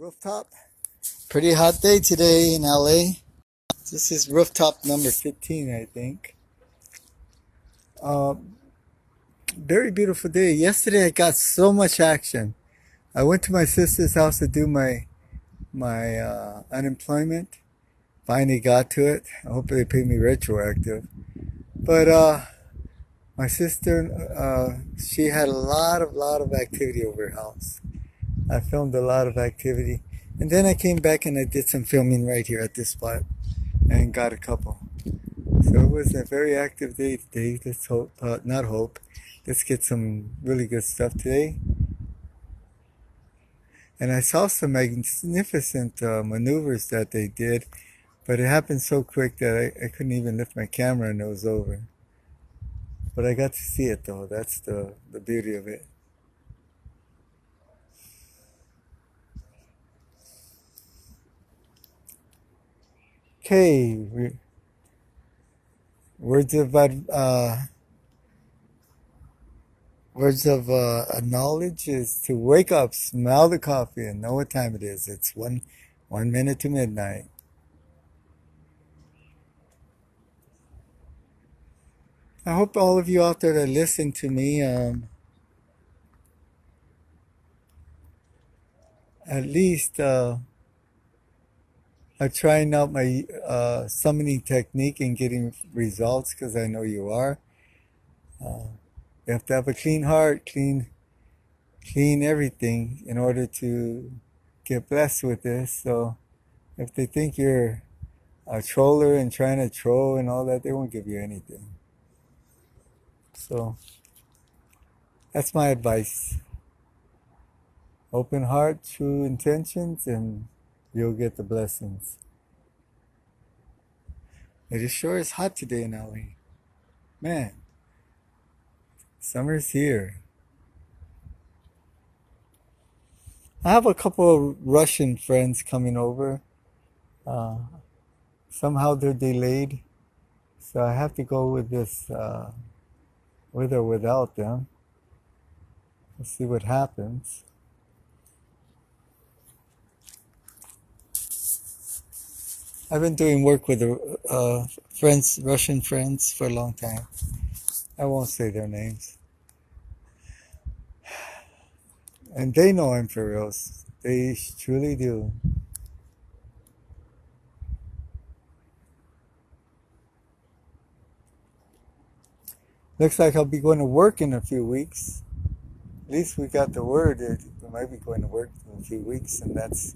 Rooftop. Pretty hot day today in LA. This is rooftop number 15, I think. Uh, Very beautiful day. Yesterday I got so much action. I went to my sister's house to do my unemployment. Finally got to it. I hope they pay me retroactive. But my sister, she had a lot of activity over her house. I filmed a lot of activity. And then I came back and I did some filming right here at this spot and got a couple. So it was a very active day today. Let's hope, not hope, let's get some really good stuff today. And I saw some magnificent maneuvers that they did, but it happened so quick that I couldn't even lift my camera and it was over. But I got to see it though. That's the beauty of it. Okay, words of knowledge is to wake up, smell the coffee, and know what time it is. It's one minute to midnight. I hope all of you out there that listen to me, at least are trying out my summoning technique and getting results, because I know you are. You have to have a clean heart, clean everything in order to get blessed with this. So if they think you're a troller and trying to troll and all that, they won't give you anything. So that's my advice. Open heart, true intentions, and you'll get the blessings. It sure is hot today in LA. Man, summer's here. I have a couple of Russian friends coming over. Somehow they're delayed, so I have to go with this, with or without them. Let's see what happens. I've been doing work with Russian friends, for a long time. I won't say their names. And they know I'm for real. They truly do. Looks like I'll be going to work in a few weeks. At least we got the word that we might be going to work in a few weeks, and that's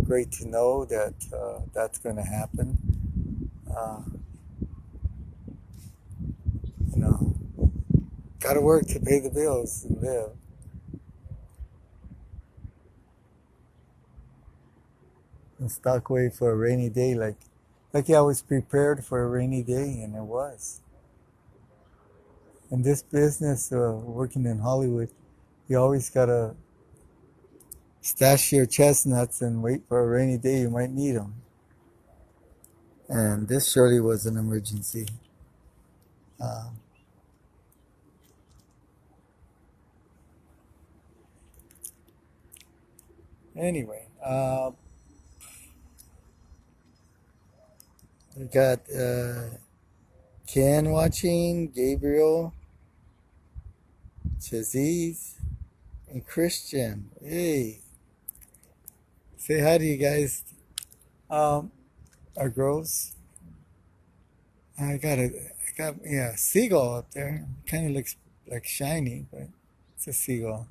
great to know that that's going to happen. You know, got to work to pay the bills and live. And stock away for a rainy day, like I was prepared for a rainy day, and it was. In this business, working in Hollywood, you always gotta stash your chestnuts and wait for a rainy day. You might need them. And this surely was an emergency. Anyway, we got Ken watching, Gabriel, Chaziz, and Christian. Hey, say hi to you guys. Our girls. I got a seagull up there. Kind of looks like shiny, but it's a seagull.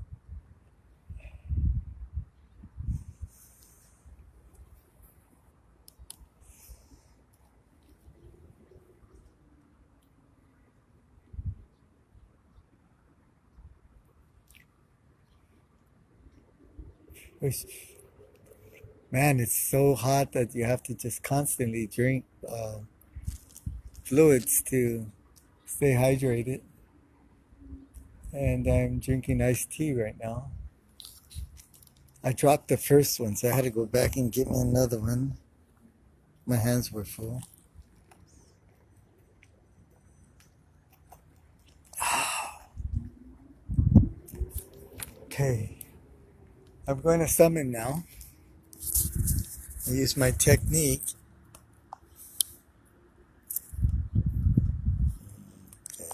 Man, it's so hot that you have to just constantly drink fluids to stay hydrated. And I'm drinking iced tea right now. I dropped the first one, so I had to go back and get me another one. My hands were full. Okay. I'm going to summon now. I use my technique. Okay.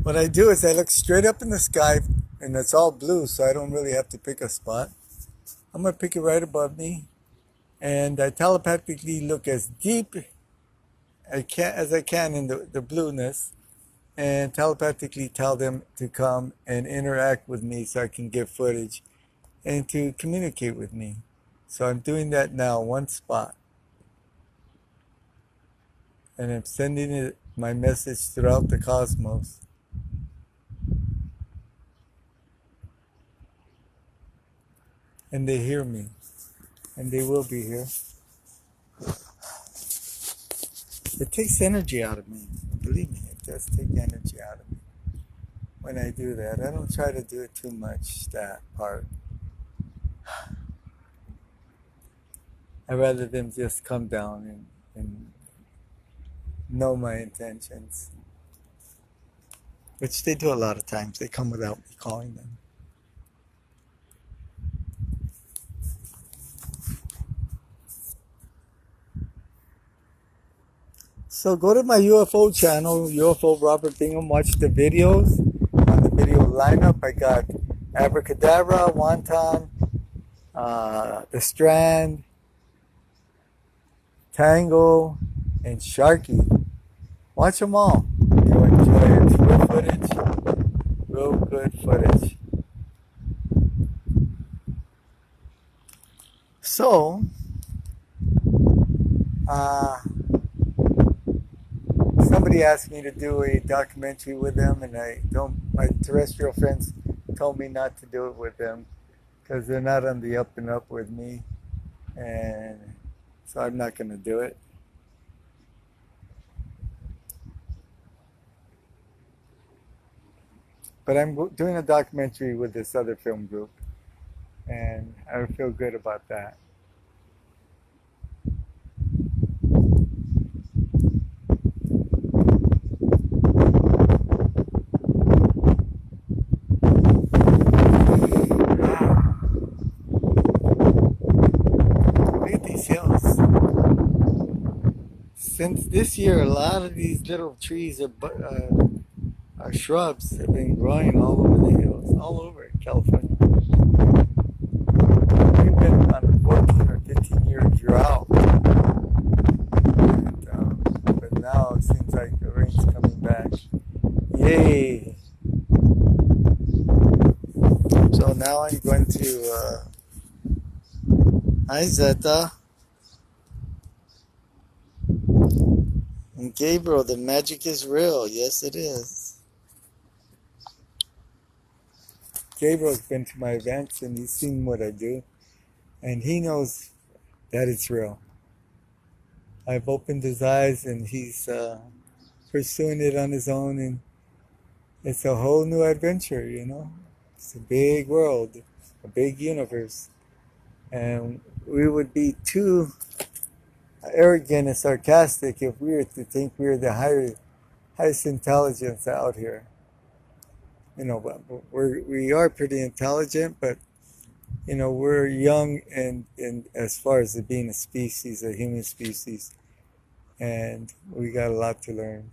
What I do is I look straight up in the sky, and it's all blue, so I don't really have to pick a spot. I'm going to pick it right above me, and I telepathically look as deep as I can in the blueness, and telepathically tell them to come and interact with me so I can get footage and to communicate with me. So I'm doing that now, one spot. And I'm sending my message throughout the cosmos. And they hear me. And they will be here. It takes energy out of me. Believe me, it does take energy out of me when I do that. I don't try to do it too much, that part. I'd rather them just come down and know my intentions. Which they do a lot of times. They come without me calling them. So go to my UFO channel, UFO Robert Bingham, watch the videos. On the video lineup, I got Abracadabra, Wonton, The Strand, Tango, and Sharky. Watch them all. You'll enjoy it. It's real footage. Real good footage. So, somebody asked me to do a documentary with them, and my terrestrial friends told me not to do it with them because they're not on the up and up with me, and so I'm not going to do it. But I'm doing a documentary with this other film group, and I feel good about that. Look at these hills. Since this year, a lot of these little trees our shrubs have been growing all over the hills, all over California. We've been on a 14 or 15-year drought, but now it seems like the rain's coming back. Yay! So now I'm going to, hi Zeta. And Gabriel, the magic is real. Yes, it is. Gabriel's been to my events and he's seen what I do. And he knows that it's real. I've opened his eyes and he's pursuing it on his own. And it's a whole new adventure, you know. It's a big world, a big universe. And we would be too arrogant and sarcastic if we were to think we were the highest intelligence out here. You know, we are pretty intelligent, but you know, we're young and as far as being a species, a human species, and we got a lot to learn.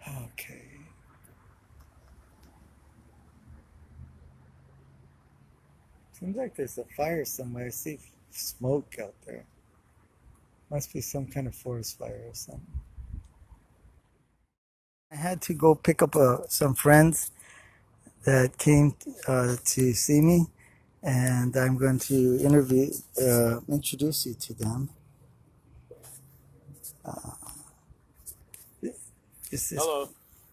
Okay. Seems like there's a fire somewhere. I see smoke out there. Must be some kind of forest fire or something. I had to go pick up some friends that came to see me, and I'm going to introduce you to them. This is Hello.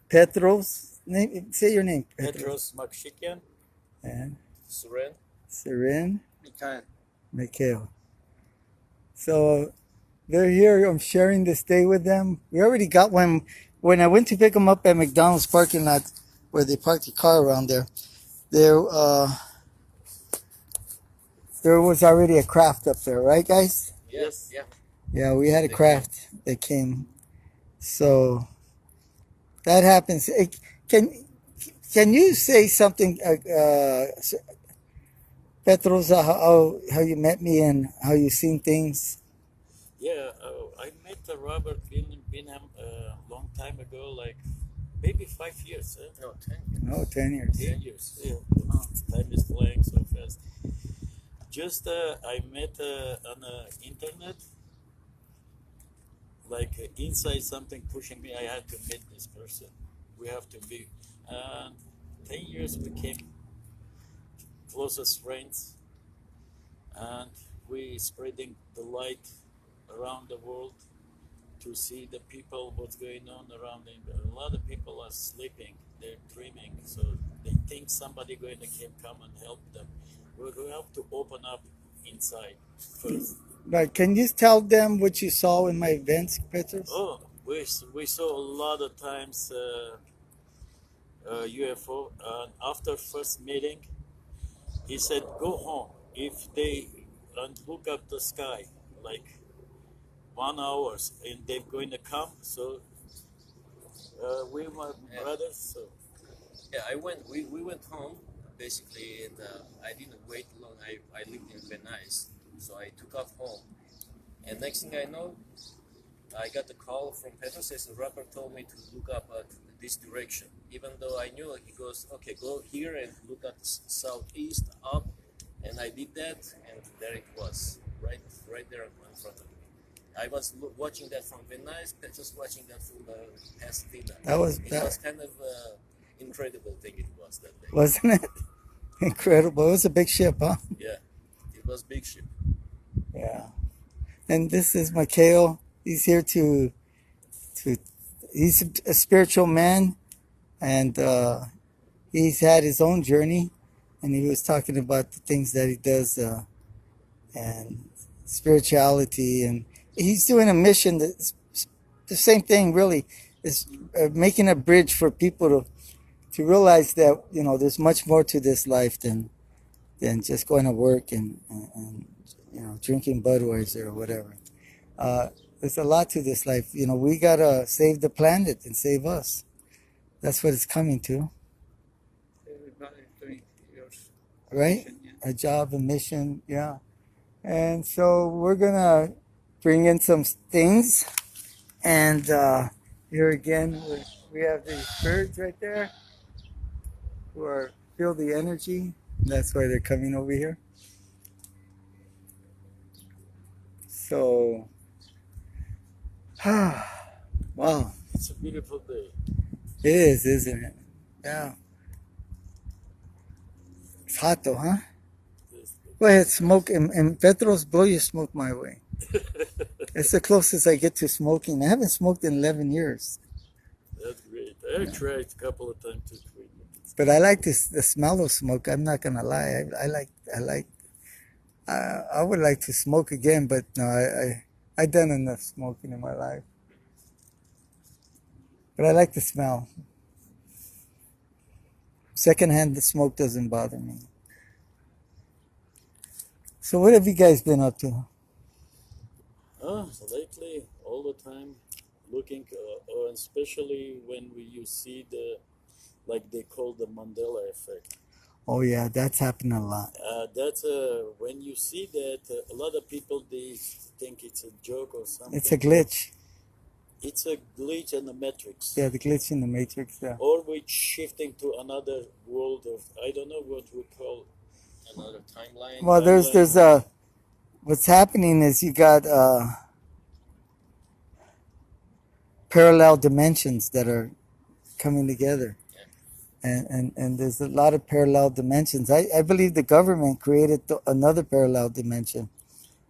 Petros. Say your name. Petros Makshikian. And Suren. Mikhail. So they're here. I'm sharing this day with them. We already got one. When I went to pick them up at McDonald's parking lot, where they parked the car around there, there was already a craft up there, right, guys? Yes. Yeah. Yeah, we had a craft that came. So that happens. Can you say something, Petros, how you met me and how you seen things? Yeah, I met Robert Bingham a long time ago, like maybe 5 years. No, 10 years. No, 10 years. 10 years. Yeah. Time is flying so fast. Just I met on the internet, like inside something pushing me. I had to meet this person. We have to be. And 10 years became closest friends, and we spreading the light around the world to see the people what's going on around them. A lot of people are sleeping, they're dreaming, so they think somebody going to come and help them. We have to open up inside first. Right. Can you tell them what you saw in my events, Petros? Oh, we saw a lot of times UFO, and after first meeting he said go home if they and look up the sky like 1 hour and they're going to come. So we were brothers. So yeah, I went. We went home basically, and I didn't wait long. I lived in Venice, so I took off home. And next thing I know, I got a call from Petros. Says Robert told me to look up at this direction, even though I knew. He goes, okay, go here and look at southeast up, and I did that, and there it was, right there in front of me. I was watching that from Venice, Petros watching that from Pasadena. That was It was kind of incredible thing. It was that day, wasn't it? Incredible. It was a big ship, huh? yeah. It was big ship. Yeah. And this is Mikhail. He's here to he's a spiritual man, and he's had his own journey, and he was talking about the things that he does, and spirituality, and he's doing a mission that's the same thing, really, is making a bridge for people to realize that, you know, there's much more to this life than just going to work and you know, drinking Budweiser or whatever. There's a lot to this life. You know, we gotta save the planet and save us. That's what it's coming to. everybody's doing yours. Right? A job, a mission, yeah. And so we're gonna bring in some things, and here again we have these birds right there who are feel the energy. That's why they're coming over here. So, wow, It's a beautiful day. it is, isn't it? Yeah. It's hot though, huh? Go ahead, smoke, and Petros, blow your smoke my way. It's the closest I get to smoking. I haven't smoked in 11 years. That's great. I tried a couple of times to quit. But I like this, the smell of smoke. I'm not gonna lie. I would like to smoke again, but no, I done enough smoking in my life. But I like the smell. Secondhand, the smoke doesn't bother me. So what have you guys been up to? Lately, all the time, looking, especially when you see the, like they call the Mandela effect. Oh yeah, that's happened a lot. That's when you see that, a lot of people they think it's a joke or something. It's a glitch. It's a glitch in the matrix. Yeah, the glitch in the matrix. Yeah. Or we're shifting to another world of, I don't know what we call. Another timeline. Well, there's a what's happening is you got parallel dimensions that are coming together. And there's a lot of parallel dimensions. I believe the government created another parallel dimension.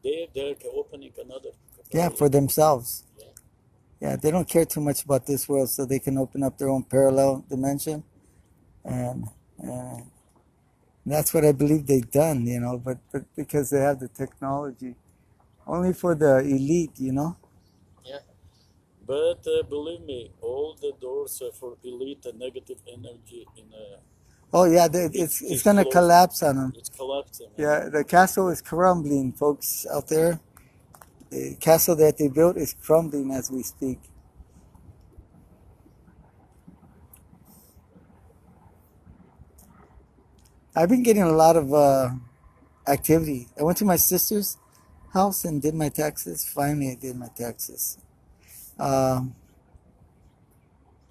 They're opening another. Yeah, for themselves. Yeah. Yeah, they don't care too much about this world, so they can open up their own parallel dimension. And that's what I believe they've done, you know, but because they have the technology. Only for the elite, you know. Yeah. But believe me, all the doors are for elite and negative energy in a. Oh yeah, it's gonna closed. collapse on them. It's collapsing. Yeah, the castle is crumbling, folks out there. The castle that they built is crumbling as we speak. I've been getting a lot of activity. I went to my sister's house and did my taxes. Finally, I did my taxes. Um,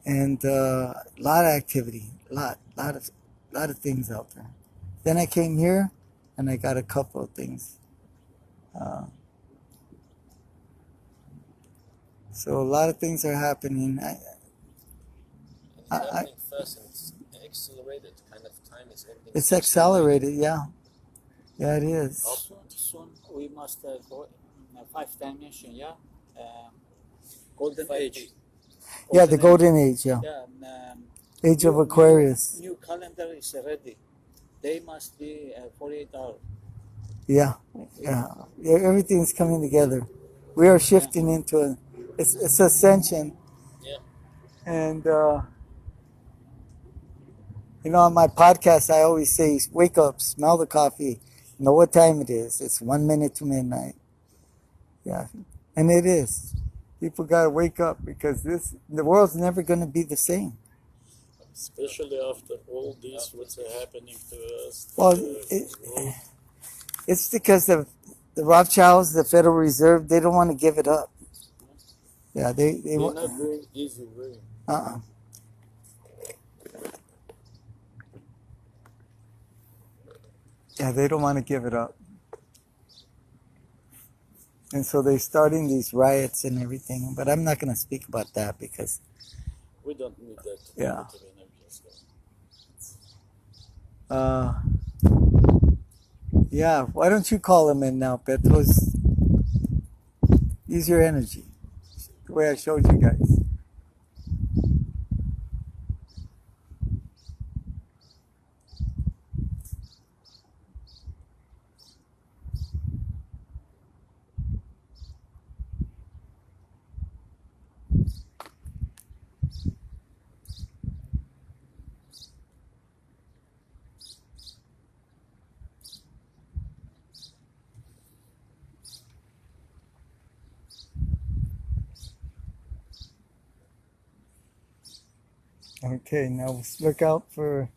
and a lot of activity, lot of things out there. Then I came here, and I got a couple of things. Uh, so a lot of things are happening. It's I happening fast and it's accelerated kind of time. Is everything it's accelerated, yeah, yeah, it is. Also, soon we must go in 5 dimension, yeah, golden 5D. age. Yeah, the golden age, yeah, Yeah, age of Aquarius. New calendar is ready. They must be 48 hours. Yeah, yeah, yeah. Everything's coming together. We are shifting into it's ascension, Yeah. and you know, on my podcast, I always say, "Wake up, smell the coffee, know what time it is. It's 1 minute to midnight." Yeah, and it is. People gotta wake up because the world's never gonna be the same. Especially after all this, what's happening to us. Well, the world. it's because the Rothschilds, the Federal Reserve, they don't want to give it up. Yeah, they They're want. not going easy way. Uh-uh. Yeah, they don't want to give it up. And so they're starting these riots and everything. But I'm not going to speak about that because, We don't need that Yeah. negative energy. So. yeah, why don't you call them in now, Petros? Use your energy. The way I showed you guys. Okay, now look out for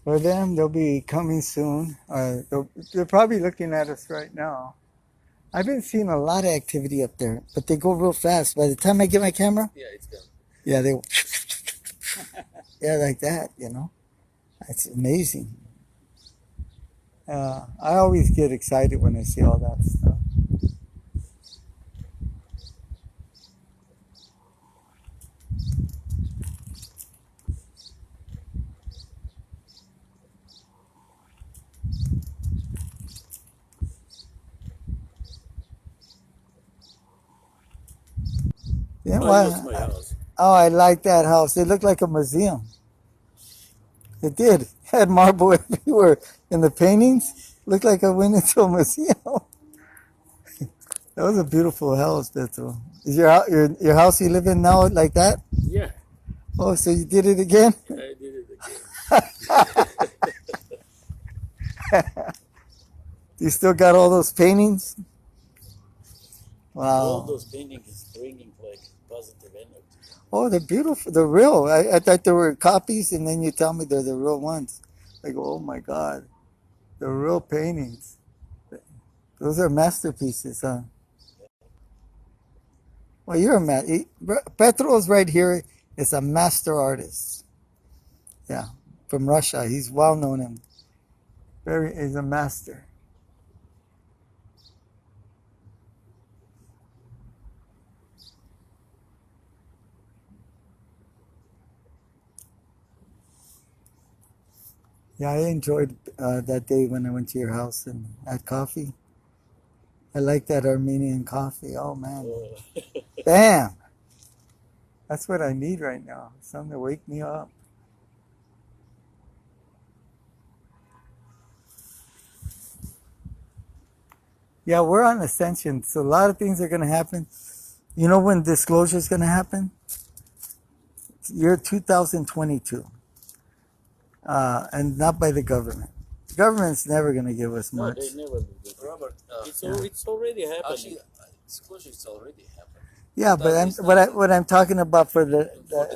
them. They'll be coming soon. They're probably looking at us right now. I've been seeing a lot of activity up there, but they go real fast. By the time I get my camera, Yeah, it's gone. yeah, they yeah, like that, you know. It's amazing. I always get excited when I see all that stuff. Yeah, That's my house. oh, I like that house. It looked like a museum. It did. It had marble everywhere. And the paintings looked like I went into a museum. That was a beautiful house, Beto. Is your house you live in now like that? Yeah, Oh, so you did it again? I did it again. You still got all those paintings? All Wow. those paintings is bringing like positive energy. Oh, they're beautiful. They're real. I thought they were copies, and then you tell me they're the real ones. I go, oh my God. They're real paintings. Those are masterpieces, huh? Well, you're a Petro's right here is a master artist. Yeah, from Russia. He's well known and he's a master. Yeah, I enjoyed that day when I went to your house and had coffee. I like that Armenian coffee. Oh man, bam! That's what I need right now. Something to wake me up. Yeah, we're on ascension, so a lot of things are going to happen. You know when disclosure is going to happen? Year 2022. And not by the government. The government's never going to give us No, much. they never do that. Robert, It's already happening. actually, disclosure is already happened. Yeah, but what I'm talking about for For the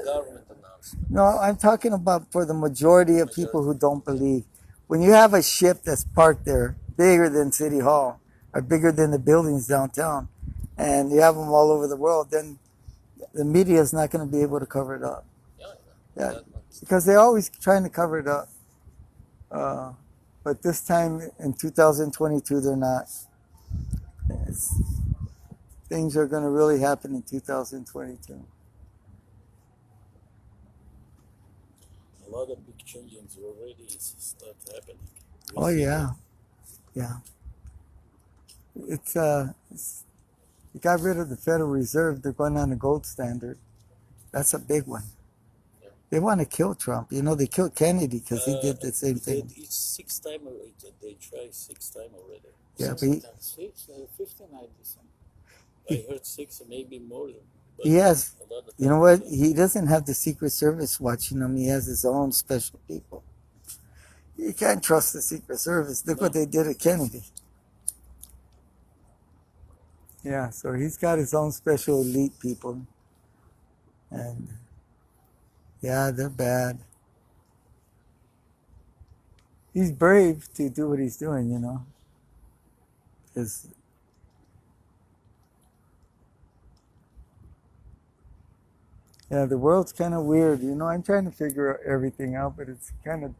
government announcement. no, I'm talking about for the majority of people who don't believe. when you have a ship that's parked there, bigger than City Hall, or bigger than the buildings downtown, and you have them all over the world, then the media is not going to be able to cover it up. Yeah, because they're always trying to cover it up. But this time in 2022, they're not. Things are going to really happen in 2022. A lot of big changes already start happening. Oh yeah, yeah. It's you got rid of the Federal Reserve. They're going on the gold standard. That's a big one. Yeah. They want to kill Trump. You know, they killed Kennedy because he did the same thing. It's 6 times already. They tried 6 times already. Yeah, but 15, I listen. I heard 6, maybe more. But he has. a lot of You know times, what? He doesn't have the Secret Service watching him. He has his own special people. You can't trust the Secret Service. Look what they did to Kennedy. Yeah, so he's got his own special elite people. And yeah, they're bad. He's brave to do what he's doing, you know. Because yeah, the world's kind of weird. You know, I'm trying to figure everything out, but it's kind of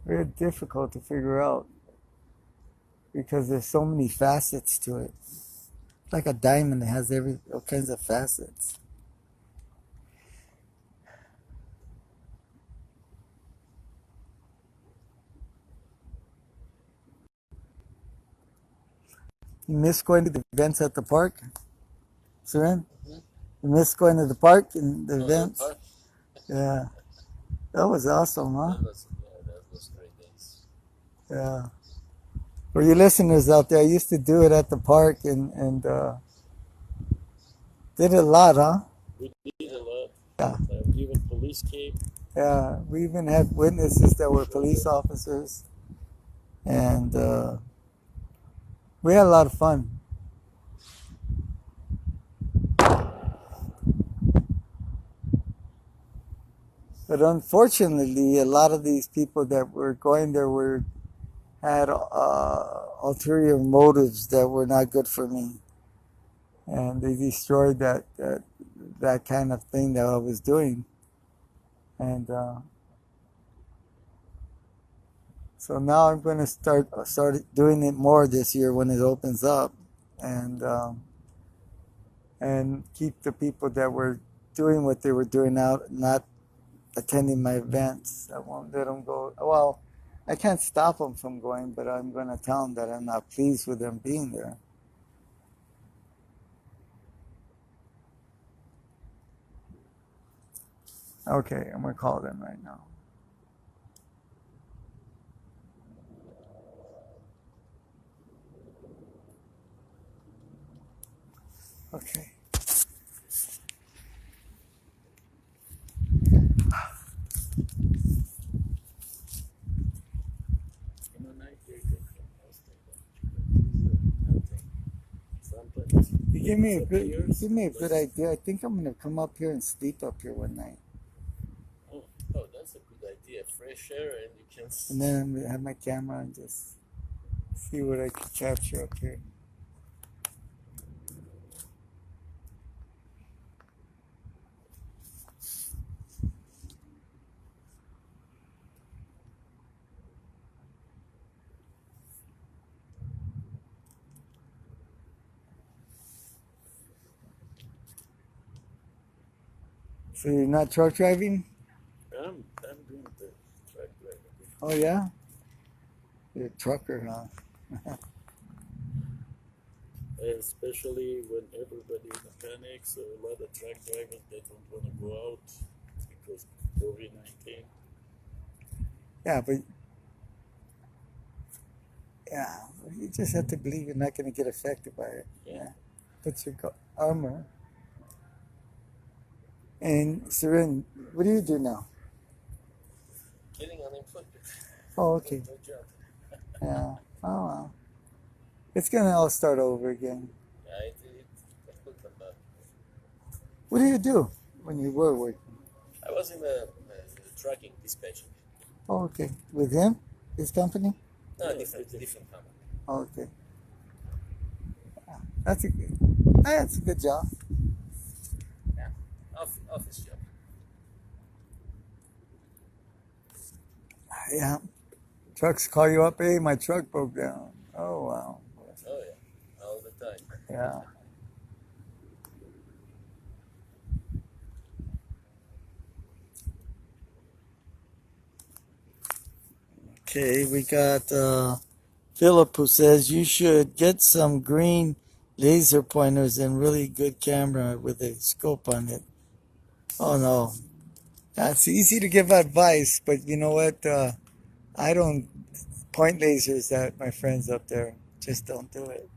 very difficult to figure out because there's so many facets to it. It's like a diamond that has all kinds of facets. You miss going to the events at the park, Seren? Mhm. You miss going to the park and the No, events? that Yeah, that was awesome, huh? that was great days. Yeah. For you listeners out there, I used to do it at the park and did it a lot, huh? we did a lot. Yeah. Even police came. Yeah, we even had witnesses that were police officers, and we had a lot of fun. But unfortunately, a lot of these people that were going there had ulterior motives that were not good for me, and they destroyed that kind of thing that I was doing, and so now I'm going to start doing it more this year when it opens up, and keep the people that were doing what they were doing out, not attending my events. I won't let them go. Well, I can't stop them from going, but I'm going to tell them that I'm not pleased with them being there. Okay, I'm going to call them right now. Okay. You give me a good idea. I think I'm gonna come up here and sleep up here one night, Oh, that's a good idea. Fresh air, and you can. and then I'm gonna have my camera and just see what I can capture up here. So you're not truck driving? I'm doing the truck driving. Oh yeah, you're a trucker, huh? Especially when everybody in a panic, so a lot of truck drivers they don't want to go out because COVID-19. Yeah, but yeah, you just have to believe you're not going to get affected by it. Yeah. Put your armor. And Seren, what do you do now? Getting unemployed. Oh, okay. No job. Yeah. Oh well. It's gonna all start over again. Yeah, it will come back. What do you do when you were working? I was in the trucking dispatching. Oh, okay. With him? His company? No, different company. Okay. That's a good job. Yeah, office job. Yeah. Trucks call you up, hey, my truck broke down. Oh, wow. Oh yeah, all the time. Yeah. Okay, we got Philip who says you should get some green laser pointers and really good camera with a scope on it. Oh no. That's easy to give advice, but you know what? I don't point lasers at my friends up there. Just don't do it.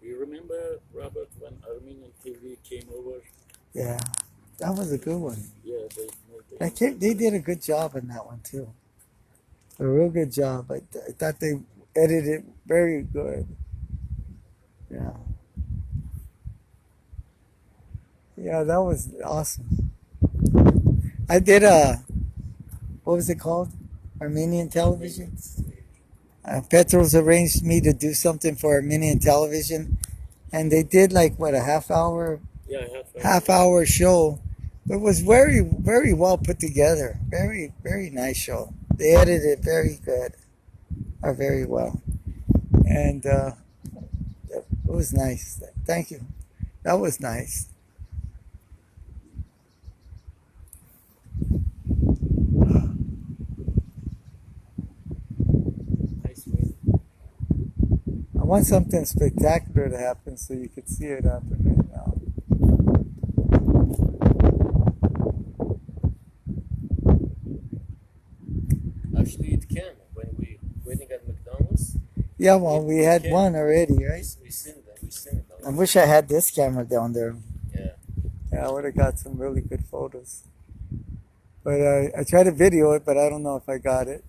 You remember, Robert, when Armenian TV came over? Yeah, that was a good one. Yeah, They did a good job in that one too. A real good job. I thought they edited it very good. Yeah. Yeah, that was awesome. I did what was it called? Armenian television? Petros arranged me to do something for Armenian television, and they did like what, a half hour show. It was very, very well put together. Very, very nice show. They edited it very good, or very well, and it was nice. Thank you. That was nice. I want something spectacular to happen so you could see it happen right now. Actually, it can. When we waiting at McDonald's. Yeah, well, we had one already, right? We seen that. We seen it. I wish I had this camera down there. Yeah. Yeah, I would have got some really good photos. But I tried to video it, but I don't know if I got it.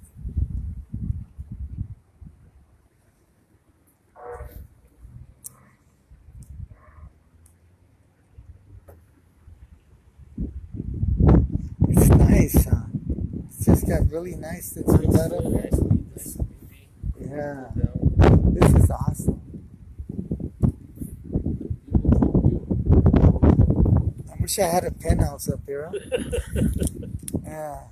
It's nice, huh? It's just got really nice. It's got up there. Yeah. This is awesome. I wish I had a penthouse up here. Huh? Yeah.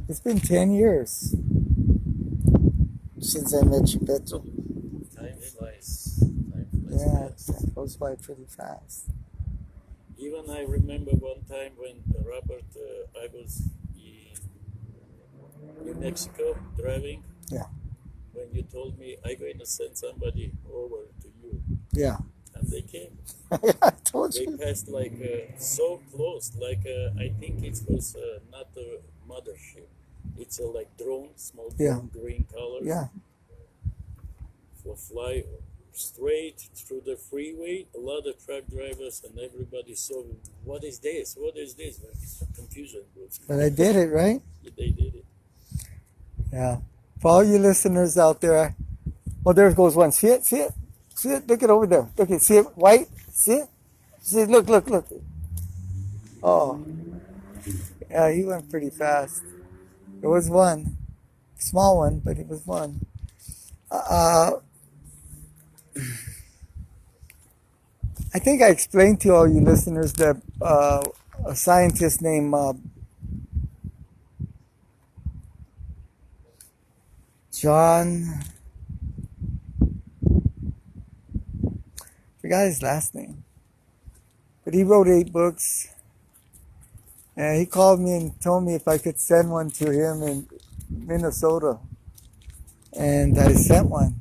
It's been 10 years since I met you, Petro. Time flies. Yeah, it goes by pretty fast. Even I remember one time when Robert, I was in New Mexico driving. Yeah. When you told me I'm going to send somebody over to you. Yeah. And they came. I told you. They passed like so close. Like I think it was not a mothership. It's a like drone, small drone, green color. Yeah. For fly straight through the freeway. A lot of truck drivers and everybody saw, what is this? What is this? Confusion. But I did it, right? They did it. Yeah. For all you listeners out there, well, there goes one. See it? See it? See it? Look it over there. Look it. See it? White? See it? See it? Look, look, look. Oh. Yeah, he went pretty fast. There was one. Small one, but it was one. I think I explained to all you listeners that a scientist named John, forgot his last name, but he wrote 8 books, and he called me and told me if I could send one to him in Minnesota, and I sent one.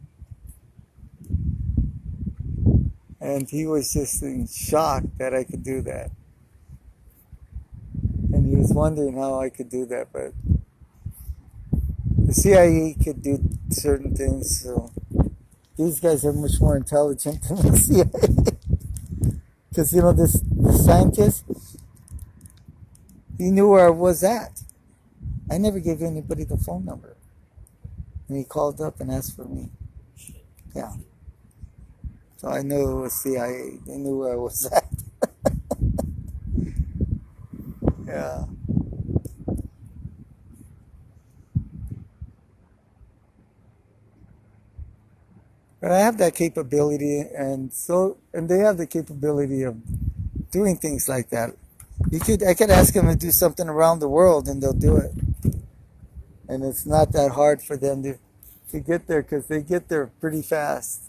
And he was just in shock that I could do that. And he was wondering how I could do that, but the CIA could do certain things, so these guys are much more intelligent than the CIA. Because, you know, this scientist, he knew where I was at. I never gave anybody the phone number. And he called up and asked for me. Yeah. So I knew it was CIA. They knew where I was at. Yeah. But I have that capability, and they have the capability of doing things like that. I could ask them to do something around the world, and they'll do it. And it's not that hard for them to get there, because they get there pretty fast.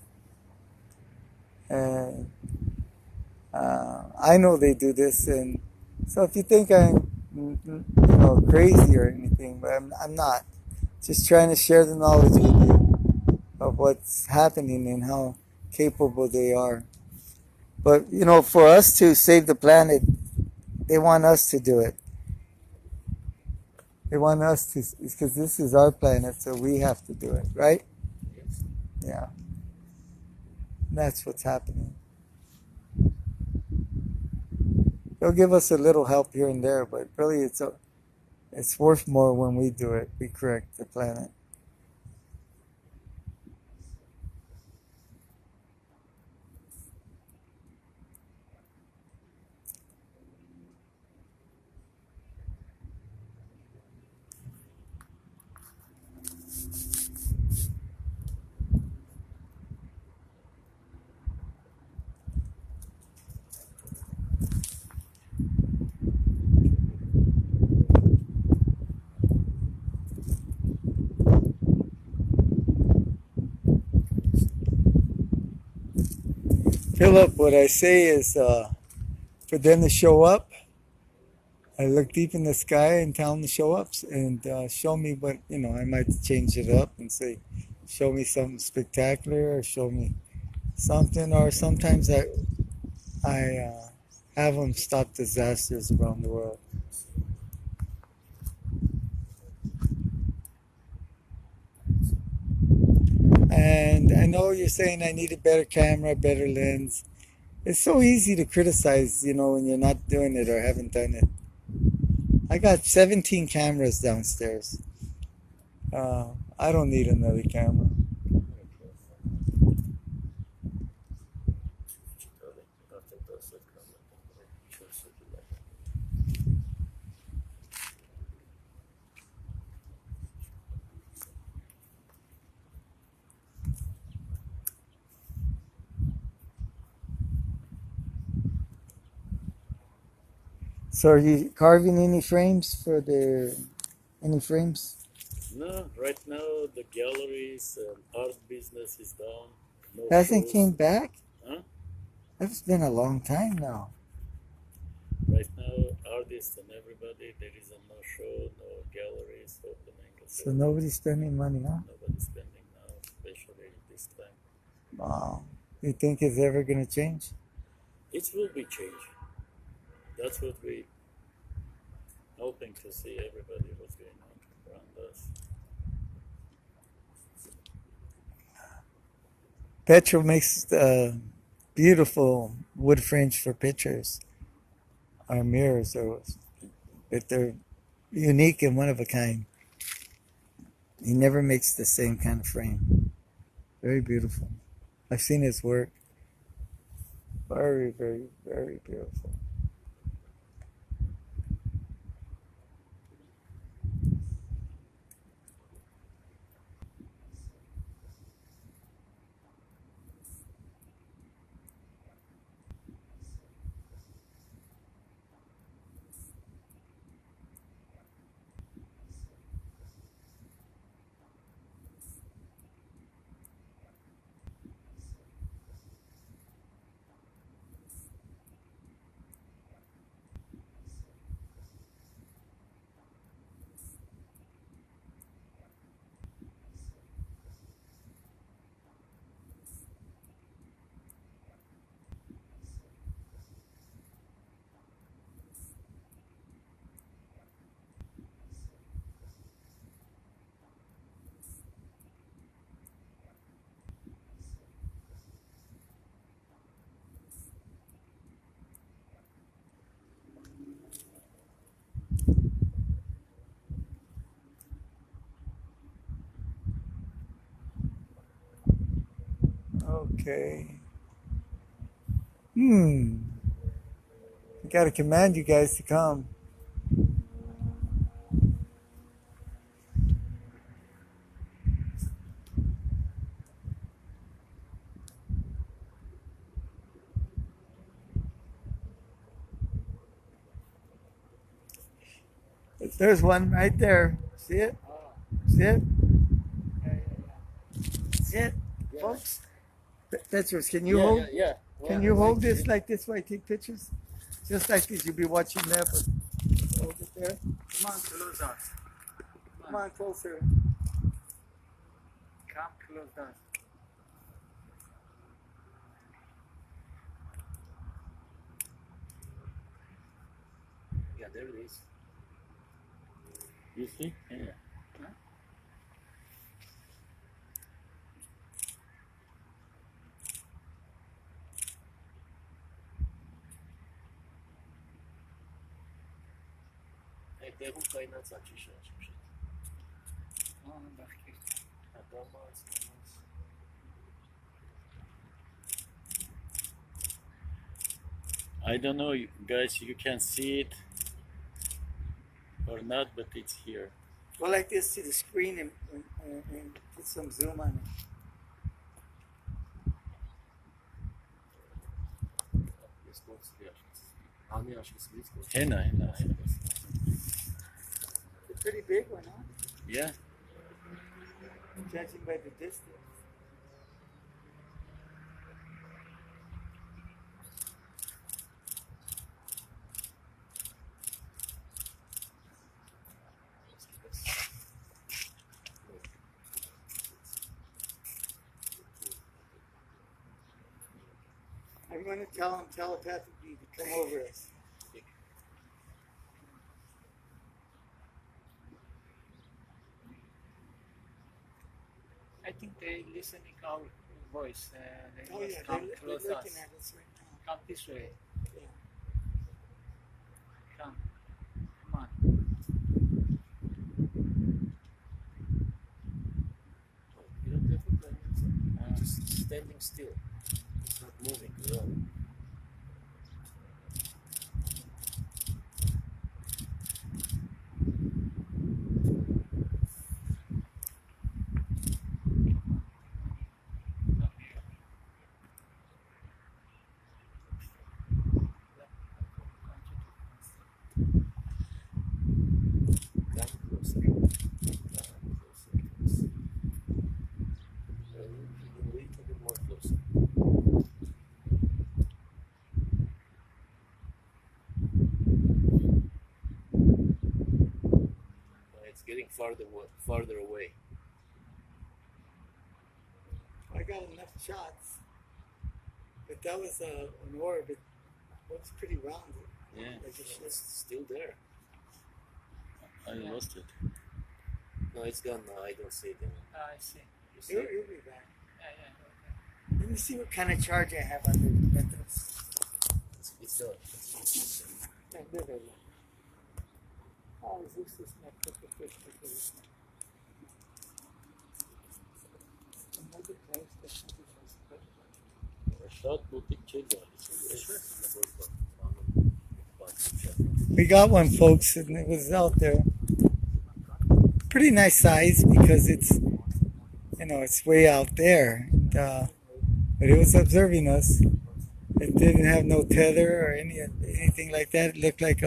And I know they do this, and so if you think I'm, crazy or anything, but I'm not. Just trying to share the knowledge with you of what's happening and how capable they are. But, for us to save the planet, they want us to do it. They want us to, because this is our planet, so we have to do it, right? Yeah. That's what's happening. They'll give us a little help here and there, but really it's worth more when we do it. We correct the planet. Philip, what I say is for them to show up, I look deep in the sky and tell them to show up and show me what, I might change it up and say, show me something spectacular or show me something. Or sometimes I have them stop disasters around the world. And I know you're saying I need a better camera, better lens. It's so easy to criticize, when you're not doing it or haven't done it. I got 17 cameras downstairs. I don't need another camera. So are you carving any frames any frames? No, right now the galleries and art business is down. No Hasn't shows. came back? Huh? That's been a long time now. Right now, artists and everybody, there is no show, no galleries opening. So nobody's spending money, huh? Nobody's spending now, especially this time. Wow. You think it's ever going to change? It will be changed. That's what we hoping to see. Everybody what's going on around us. Petro makes beautiful wood frames for pictures. Our mirrors but they're unique and one of a kind. He never makes the same kind of frame. Very beautiful. I've seen his work. Very, very, very beautiful. Okay. I gotta command you guys to come. There's one right there. See it? See it? See it, folks? Pictures. Can you hold? Yeah. Can you hold this like this while I take pictures? Just like this. You'll be watching that, but hold it there. Come on, closer. Come on, closer. Come closer. Yeah, there it is. You see? Yeah. Te rupa i na caciša. I don't know, guys, you can see it or not, but it's here. Go like this to the screen and put some zoom on it. Henna. It's a pretty big one, huh? Yeah. Judging by the distance. I'm going to tell him telepathically to come over us. I think they listening our voice. They Oh must yeah, come they're close looking us. at us right now. Come this way. Yeah. Come. Come on. Just standing still. It's not moving at all. It's getting farther away. I got enough shots, but that was an orb. It looks pretty rounded. Yeah. Like it's It's just, still there. I lost it. No, it's gone now. I don't see it anymore. I see. You see you'll it? be back. Okay. Let me see what kind of charge I have under the windows. It's done. Oh, this is not perfect. Another place that's Shot boutique check. We got one, folks, and it was out there. Pretty nice size because it's, it's way out there. And, but it was observing us. It didn't have no tether or anything like that. It looked like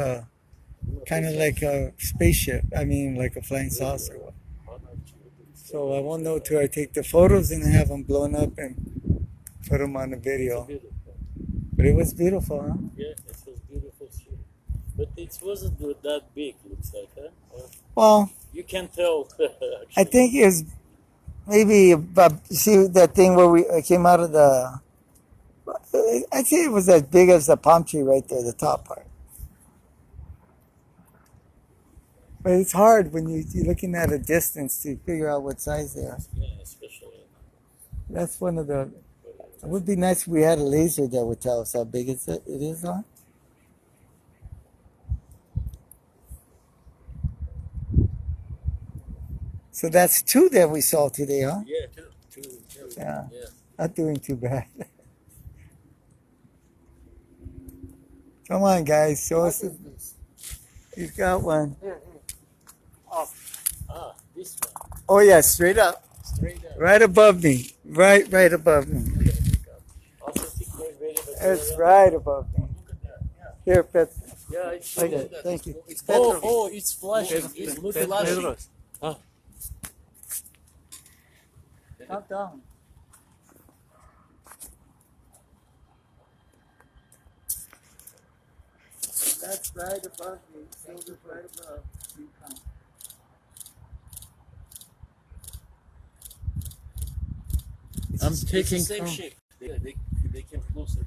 kind of like a spaceship. I mean, like a flying saucer. So I won't know till I take the photos and have them blown up and put them on the video. But it was beautiful, huh? Yeah, it was beautiful too. But it wasn't that big, looks like, huh? Or Well, you can tell. I think it was maybe about, see that thing where we came out of the, I'd say it was as big as the palm tree right there, the top part. But it's hard when you're looking at a distance to figure out what size they are. Yeah, especially. That's one of the, it would be nice if we had a laser that would tell us how big it is, huh? So that's two that we saw today, huh? Yeah, two. Yeah. Yeah. Not doing too bad. Come on, guys. Show us. You've got one. Here. This one. Oh, yeah. Straight up. Straight up. Right above me. Right above me. Also, think very It's right above me. Look at that. Here, Pet. Yeah, it's Okay, thank you. It's Oh, it's flashing. It's flashing. Calm down. That's right above me. Silver's right above. I'm It's taking the same from- shape. They came closer.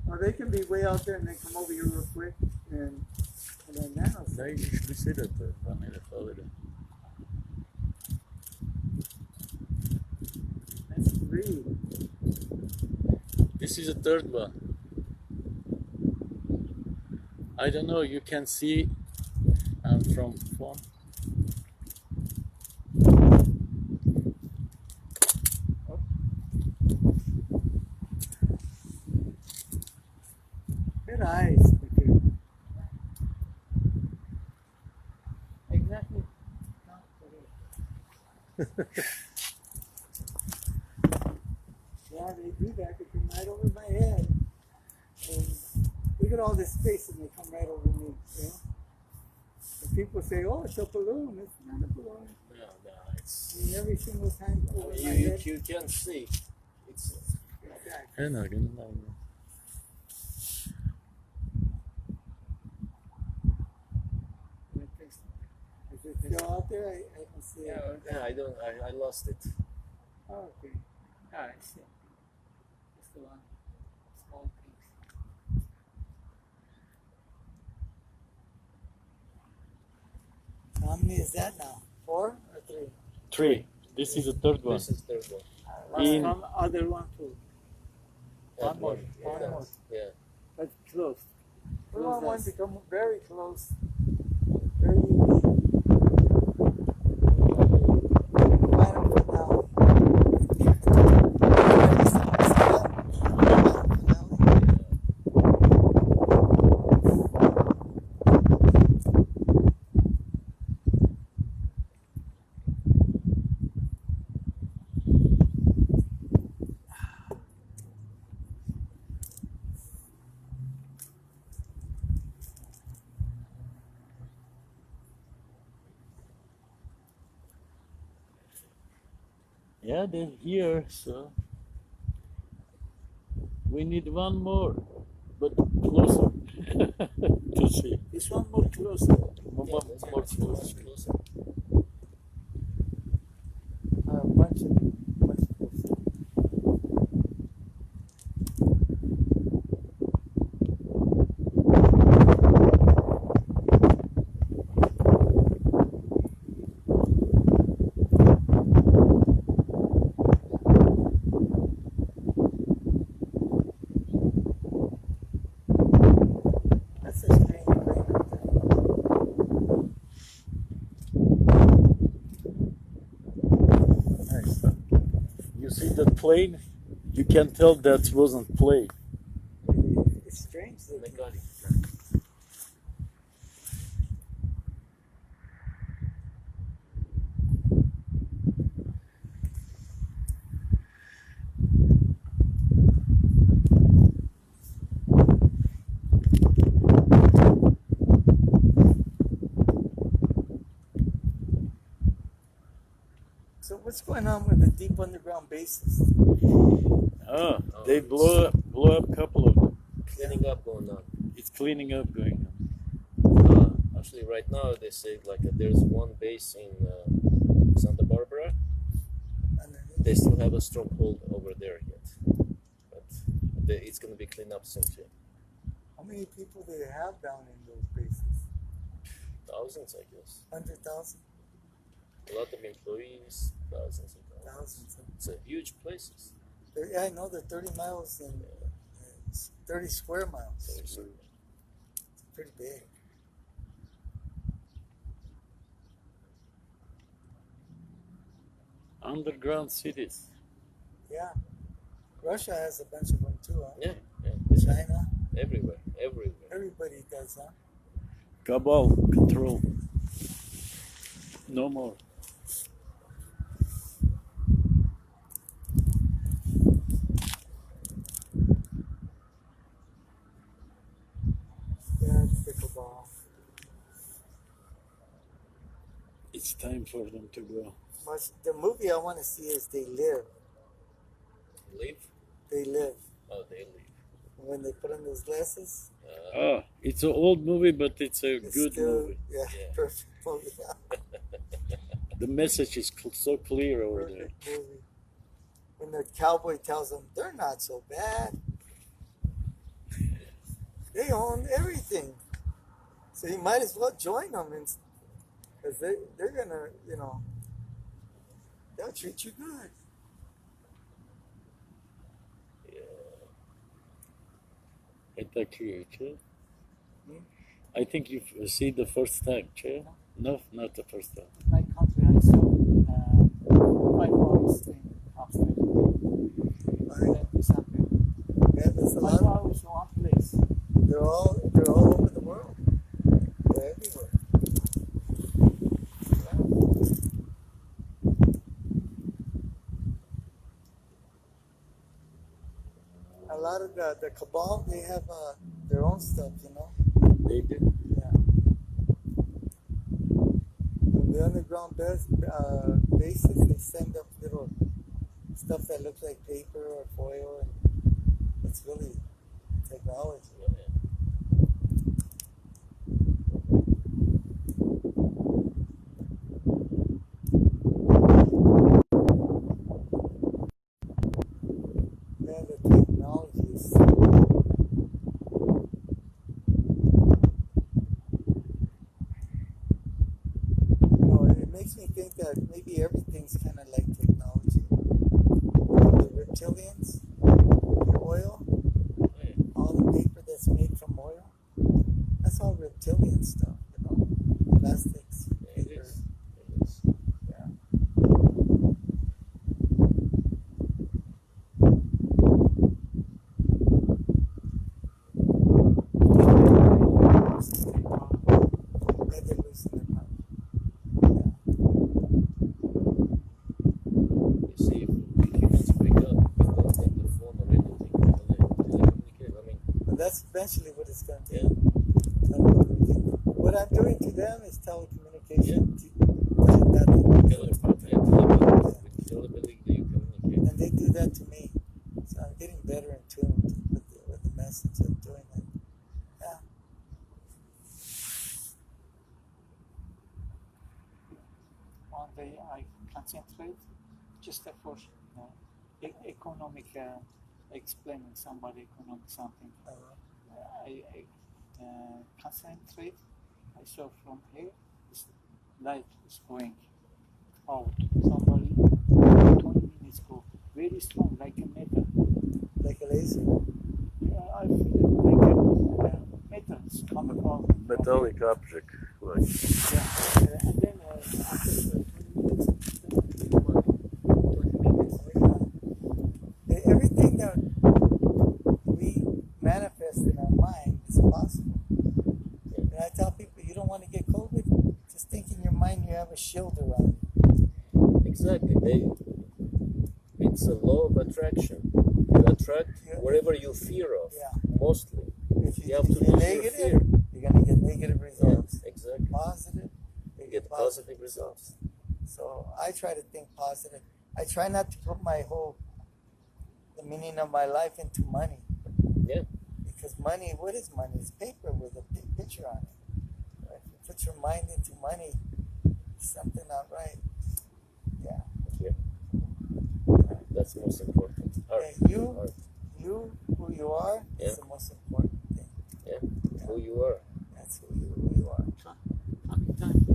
Oh, they can be way out there and then come over here real quick and then now. They usually say that vanilla powder. That's 3. This is a third one. I don't know. You can see from phone. Good eyes. Exactly. Yeah, they do that. They come right over my head. And look at all this space and they come right over me. You know? And people say, oh, it's a balloon. It's not a balloon. No, it's. And every single time over my You head. can see. It's. Exactly. I know. Is it still out there? I can see it. Yeah, I don't. I lost it. Oh, okay. I see. It's the one. Small piece. How many is that now? 4 or 3? 3. This is the third one. This is third one. Must In- come other one too. That more. Yeah. One more. Yeah. That's close. We Close want one as- to come very close. Very unique. Find 'em for now. Yeah, they're here, so we need one more, but closer to see. This one more closer. One more closer. Closer. Bunch closer. That's a strange plane. Nice. You see that plane? You can tell that wasn't plane. It's strange. They got it. So what's going on with the deep underground bases? Oh, they blow up a couple of them. Cleaning up going on. It's cleaning up going on. Actually, right now they say like there's one base in Santa Barbara. They still have a stronghold over there yet, but it's going to be cleaned up soon too. How many people do they have down in those bases? Thousands, I guess. 100,000? A lot of employees, thousands and thousands. Thousands. It's a huge places. Yeah, I know they're 30 miles and 30 square miles. It's pretty big. underground cities. Yeah. Russia has a bunch of them too, huh? Yeah, yeah. China. Everywhere. Everybody does, huh? Cabal control. No more. Yeah, it's pickleball. It's time for them to go. But the movie I want to see is They Live. Live? They Live. Oh, they live. When they put on those glasses. It's an old movie, but it's a It's good still, movie. Yeah, Yeah. perfect movie. The message is so clear over there. Perfect movie. When the cowboy tells them they're not so bad. They own everything. So you might as well join them, because they're going to, they'll treat you good. Ain't that clear, Che? Hmm? I think you've seen the first time, Che? No, not the first time. My country, I saw 5 hours in upstate. Then disappeared. Yeah, there's a 5 lot. hours in one place. They're all over the world. They're everywhere. A lot of the cabal, they have their own stuff, They do. Yeah. From the underground bases, they send up little stuff that looks like paper or foil, and it's really technology. Yeah, the technology is. It makes me think that maybe everything's kind of like technology. The reptilians, the oil, all the paper that's made from oil, that's all reptilian stuff, plastics, It paper. is. It is. Yeah. Yeah, they're losing their power. Yeah. You see, if humans wake up, we don't take the phone or anything. Telecommunicate. I mean, But that's eventually what it's going to be. yeah. What I'm doing to them is telecommunication. Telepathy, you communicate. And they do that to me. So I'm getting better in tune with the message of doing it. Yeah. One day I concentrate just for economic, explaining somebody economic something. I concentrate. I saw from here, this light is going out. Somebody 20 minutes ago, very strong, like a metal. Like a laser. I feel it like a metal is coming out. Metallic object. Like. Yeah. And then after 20 minutes, Everything that we manifest in our mind is possible. And I tell people, you don't want to get COVID, just think in your mind you have a shield around you. Exactly. It's a law of attraction. You attract whatever you fear of. Yeah. Mostly. If You have to you're lose your negative, fear. you're going to get negative results. Yeah, exactly. Positive, You get positive results. So I try to think positive. I try not to put the meaning of my life into money. Yeah. Because money, what is money? It's paper with a picture on it. If you put your mind into money, something not right. Yeah. Yeah. That's the most important. Art. Yeah, you, Art. who you are, Yeah. is the most important thing. Yeah. Who you are. That's who you are. coming time,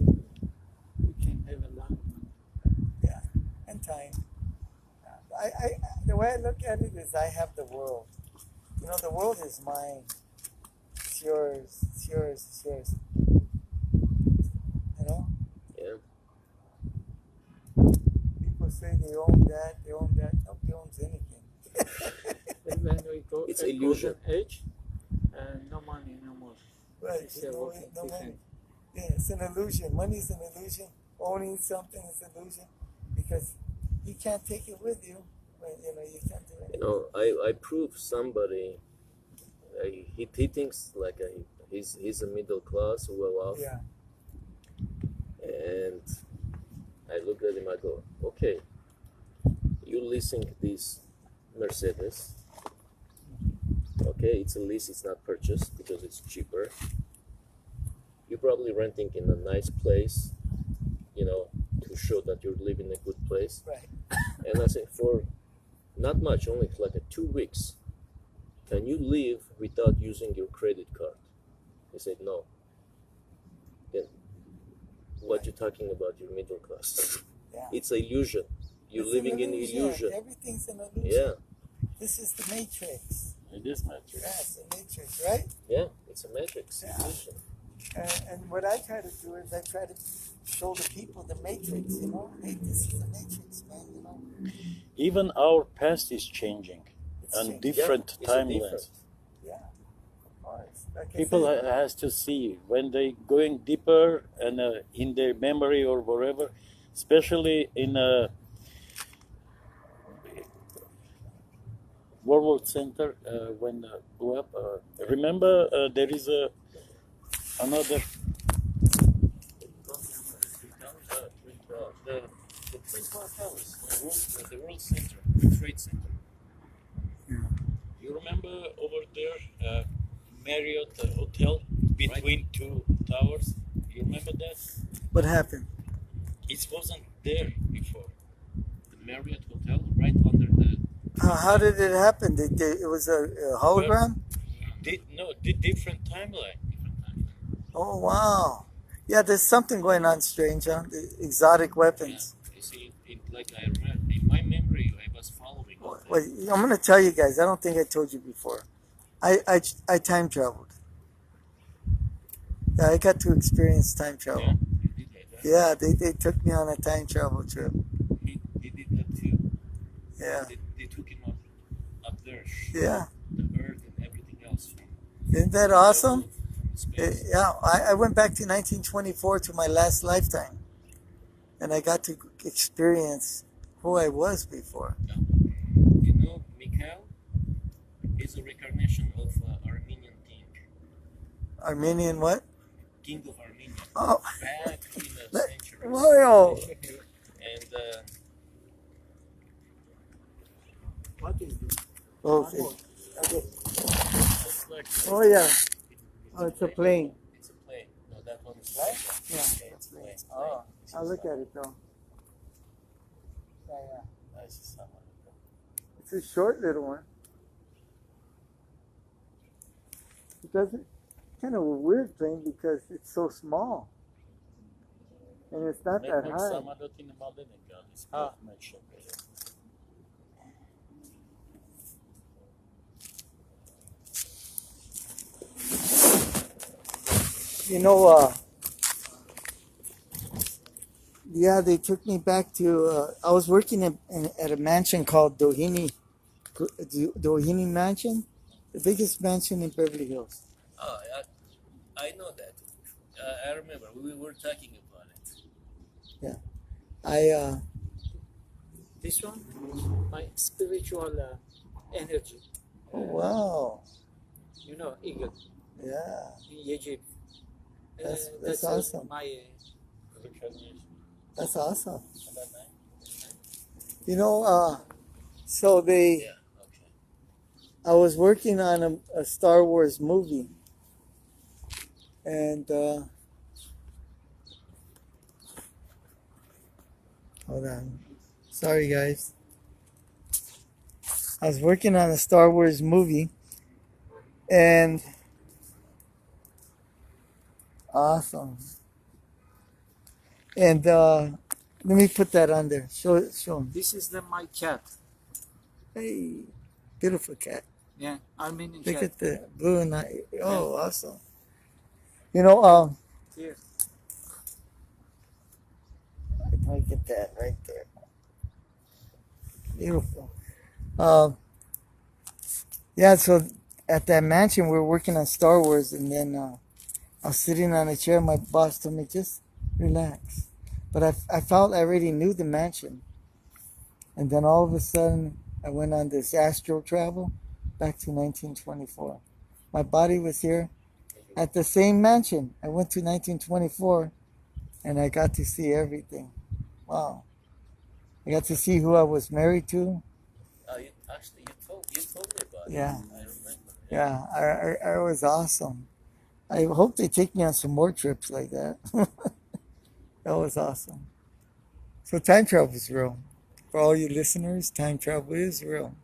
we can have a lot of money. Yeah. And time. The way I look at it is I have the world. The world is mine. It's yours. It's yours. It's yours. Yeah. People say they own that, they own that. Nobody owns anything. And when we go It's at illusion. golden age, no money, no more. Right, It's there's working no money. different. Yeah, it's an illusion. Money's an illusion. Owning something is an illusion because you can't take it with you. But, you can't do You anything. know, I proved somebody. He thinks like he's a middle class, well off, Yeah. and I look at him. I go, okay, you leasing this Mercedes. Okay, it's a lease. It's not purchased because it's cheaper. You're probably renting in a nice place, to show that you're living in a good place. Right. And I said, for not much, only like 2 weeks, can you live without using your credit card? He said, no. Then what you talking about, your middle class? Yeah. It's an illusion. You're It's living an in illusion. Everything's an illusion. Yeah, This is the matrix. It is matrix. Yeah, it's a matrix, right? yeah, it's a matrix. Yeah. Illusion. And what I try to do is I try to show the people the matrix, Hey, this is the matrix, man, Even our past is changing It's on changing. different Yeah, it's a timelines. different. Yeah, of course. Like I People said, has to see when they going deeper and in their memory or wherever, especially in World War Center when blew up. Remember, there is another. The Twin Towers, the World Center, the Trade Center. You remember over there, Marriott Hotel between two towers? You remember that? what happened? It wasn't there before. The Marriott Hotel, right under the. How did it happen? It was a hologram? Different timeline. Oh, wow. Yeah, there's something going on strange, huh? The exotic weapons. Yeah. You see, like I remember, in my memory, I was following. all that. Well, I'm going to tell you guys, I don't think I told you before. I time traveled. Yeah, I got to experience time travel. Yeah, you did that. Yeah, they took me on a time travel trip. He did that too. Yeah, They took him up there. yeah. The Earth and everything else. Isn't that awesome? From space. Yeah, I went back to 1924 to my last lifetime. And I got to experience who I was before. You know, Mikhail is a reincarnation of Armenian king. Armenian what? King of Armenia. Oh, Back in the centuries. wow. And What is this? Okay. it's like. Oh, yeah. Oh, it's a plane. It's a plane. No, that one is Right? Yeah, Yeah. it's a plane. Oh, I'll look at it though. Yeah. Nice, someone. It's a short little one. It doesn't. Kind of a weird plane because it's so small, and it's not that high. Samolotin Maldenengal is much. Yeah, they took me back to. I was working at a mansion called Doheny Mansion, the biggest mansion in Beverly Hills. Oh, I know that. I remember we were talking about it. This one, my spiritual energy. Oh, wow. Eagle Yeah, in Egypt. That's awesome. My That's awesome. Yeah, okay. I was working on a Star Wars movie, and hold on, sorry guys. I was working on a Star Wars movie, and awesome. And let me put that on there. Show 'em. This is my cat. Hey, beautiful cat. Yeah, Armenian Look cat. at the blue and white. Oh, awesome. Here. I get that right there. Beautiful. Uh, yeah, so at that mansion, we were working on Star Wars, and then I was sitting on a chair. My boss told me, just relax. But I felt I already knew the mansion. And then all of a sudden, I went on this astral travel back to 1924. My body was here at the same mansion. I went to 1924, and I got to see everything. Wow. I got to see who I was married to. You told me about Yeah. it. I remember. Yeah, I was awesome. I hope they take me on some more trips like that. That was awesome. So time travel is real. For all you listeners, time travel is real.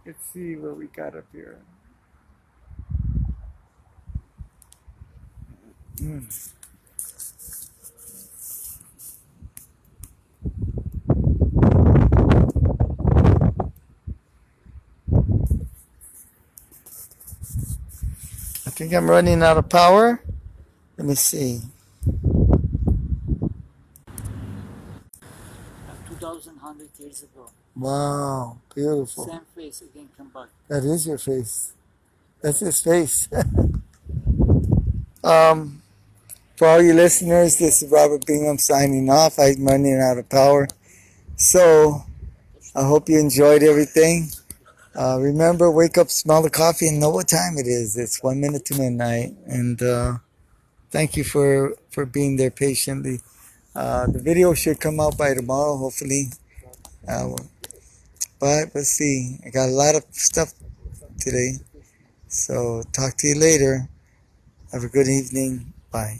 Let's see what we got up here. I think I'm running out of power. Let me see. 2,100 years ago. Wow, beautiful. Same face again come back. That is your face. That's his face. For all you listeners, this is Robert Bingham signing off. I'm running out of power. So, I hope you enjoyed everything. Remember, wake up, smell the coffee, and know what time it is. It's 1 minute to midnight. And thank you for being there patiently. The video should come out by tomorrow, hopefully. But let's see. I got a lot of stuff today. So, talk to you later. Have a good evening. Bye.